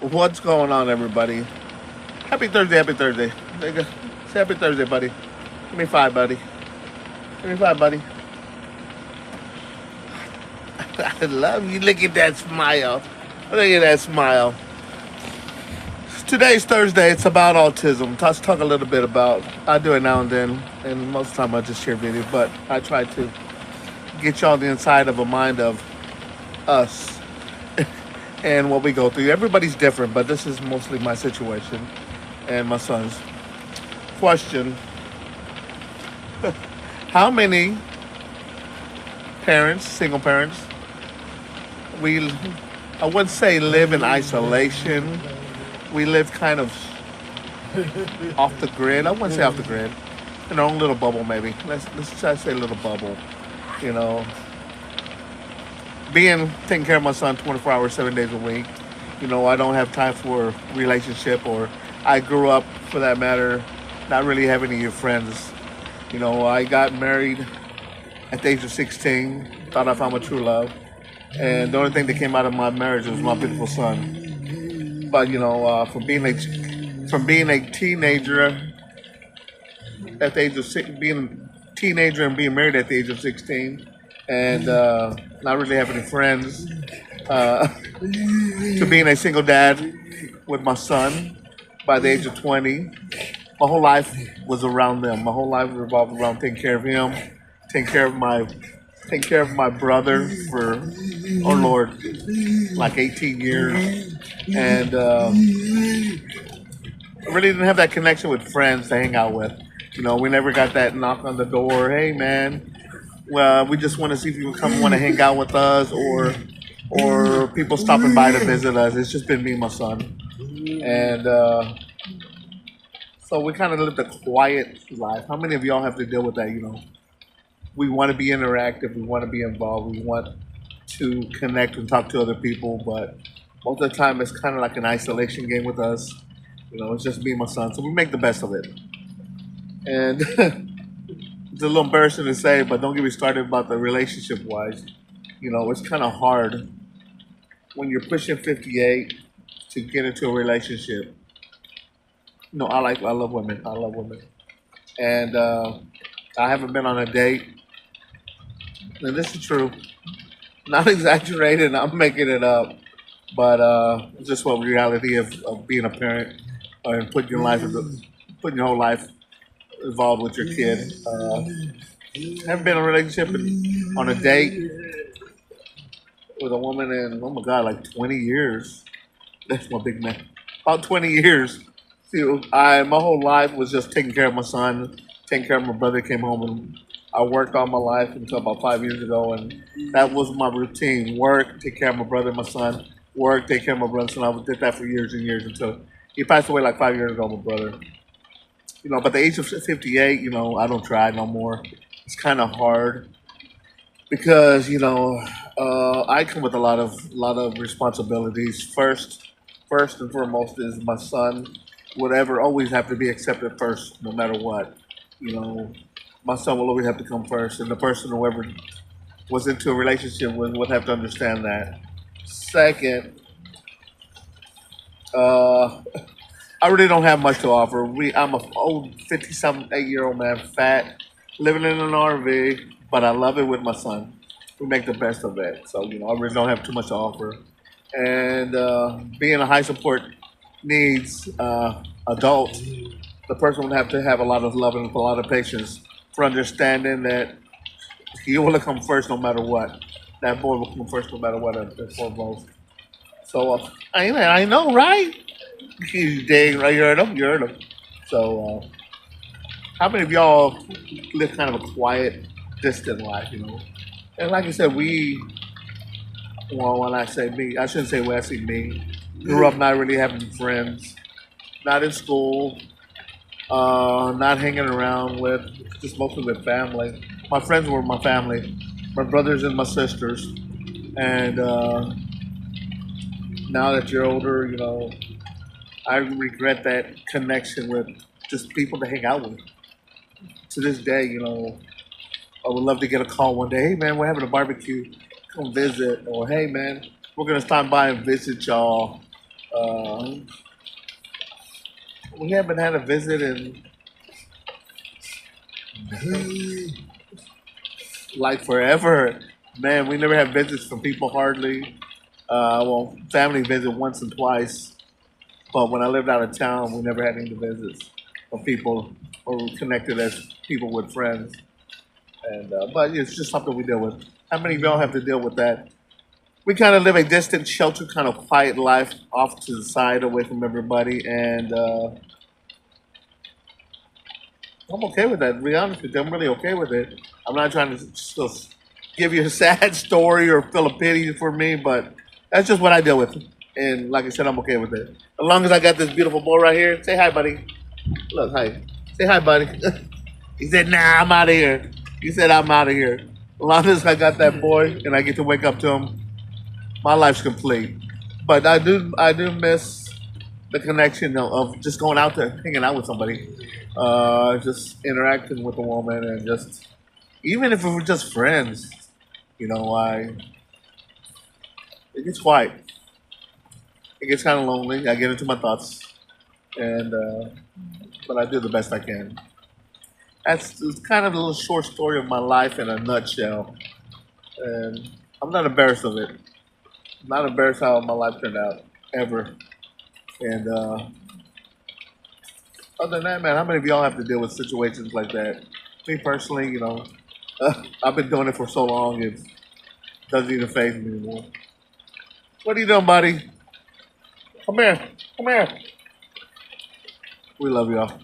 What's going on, everybody? Happy Thursday, happy Thursday. Nigga, say happy Thursday, buddy. Give me five, buddy. Give me five, buddy. I love you. Look at that smile. Look at that smile. Today's Thursday. It's about autism. Let's talk a little bit about. I do it now and then, and most of the time I just share videos, but I try to get y'all the inside of a mind of us and what we go through. Everybody's different, but this is mostly my situation and my son's. Question: how many parents, single parents, we, I wouldn't say live in isolation. We live kind of off the grid. I wouldn't say off the grid. In our own little bubble, maybe. Let's try to say a little bubble. You know, being taking care of my son 24 hours, 7 days a week. I don't have time for a relationship, or I grew up, for that matter, not really having any friends. I got married at the age of 16. Thought I found my true love, and the only thing that came out of my marriage was my beautiful son. But from being a teenager at the age of six, being a teenager and being married at the age of 16, and not really having any friends, to being a single dad with my son by the age of 20, my whole life was around them. My whole life revolved around taking care of him, taking care of my taking care of my brother for, oh Lord, like 18 years, and I really didn't have that connection with friends to hang out with. We never got that knock on the door. Hey, man, well, we just want to see if you come want to hang out with us, or people stopping by to visit us. It's just been me and my son, and so we kind of lived a quiet life. How many of y'all have to deal with that? We want to be interactive, we want to be involved, we want to connect and talk to other people, but most of the time it's kind of like an isolation game with us. It's just me and my son, so we make the best of it. And it's a little embarrassing to say, but don't get me started about the relationship wise. It's kind of hard when you're pushing 58 to get into a relationship. I love women. I love women. And I haven't been on a date. And this is true. Not exaggerated. I'm making it up. But it's just what reality of being a parent, and putting your whole life involved with your kid. Haven't been in a relationship on a date with a woman in, oh my God, like 20 years. That's my big man. About 20 years. See, my whole life was just taking care of my son, taking care of my brother. Came home, and I worked all my life until about 5 years ago, and that was my routine: work, take care of my brother, and my son, work, take care of my brother. And I did that for years and years until he passed away like 5 years ago. My brother, but the age of 58, I don't try no more. It's kind of hard because I come with a lot of responsibilities. First and foremost is my son. Whatever, always have to be accepted first, no matter what. You know, my son will always have to come first, and the person whoever was into a relationship would have to understand that. Second, uh, I really don't have much to offer. I'm a old 50-something, 8-year-old man, fat, living in an RV, but I love it with my son. We make the best of it. So, I really don't have too much to offer. And being a high support needs adult, the person would have to have a lot of love and a lot of patience for understanding that he will come first no matter what. That boy will come first no matter what, and foremost. So, I know, right? He's dang right. You heard him. You heard him. So, how many of y'all live kind of a quiet, distant life? And like I said, when I say me, I shouldn't say when I say me. Grew up not really having friends, not in school, not hanging around with, just mostly with family. My friends were my family, my brothers and my sisters. And now that you're older, I regret that connection with just people to hang out with. To this day, I would love to get a call one day. Hey man, we're having a barbecue. Come visit. Or hey man, we're gonna stop by and visit y'all. Um, we haven't had a visit in like forever. Man, we never had visits from people hardly. Well, family visit once and twice, but when I lived out of town, we never had any visits from people or we connected as people with friends. And but it's just something we deal with. How many of y'all have to deal with that? We kind of live a distant, sheltered, kind of quiet life off to the side, away from everybody, and I'm okay with that. To be honest with you, I'm really okay with it. I'm not trying to just give you a sad story or feel a pity for me, but that's just what I deal with. And like I said, I'm okay with it. As long as I got this beautiful boy right here, say hi, buddy. Look, hi. Say hi, buddy. He said, "Nah, I'm out of here." He said, "I'm out of here." As long as I got that boy and I get to wake up to him, my life's complete. But I do miss the connection of just going out there, hanging out with somebody, just interacting with a woman, and just even if we were just friends, I it gets quiet. It gets kind of lonely. I get into my thoughts, and but I do the best I can. That's it's kind of a little short story of my life in a nutshell, and I'm not embarrassed of it. I'm not embarrassed how my life turned out ever. And other than that, man, how many of y'all have to deal with situations like that? Me personally, I've been doing it for so long, it doesn't even phase me anymore. What are you doing, buddy? Come here. Come here. We love y'all.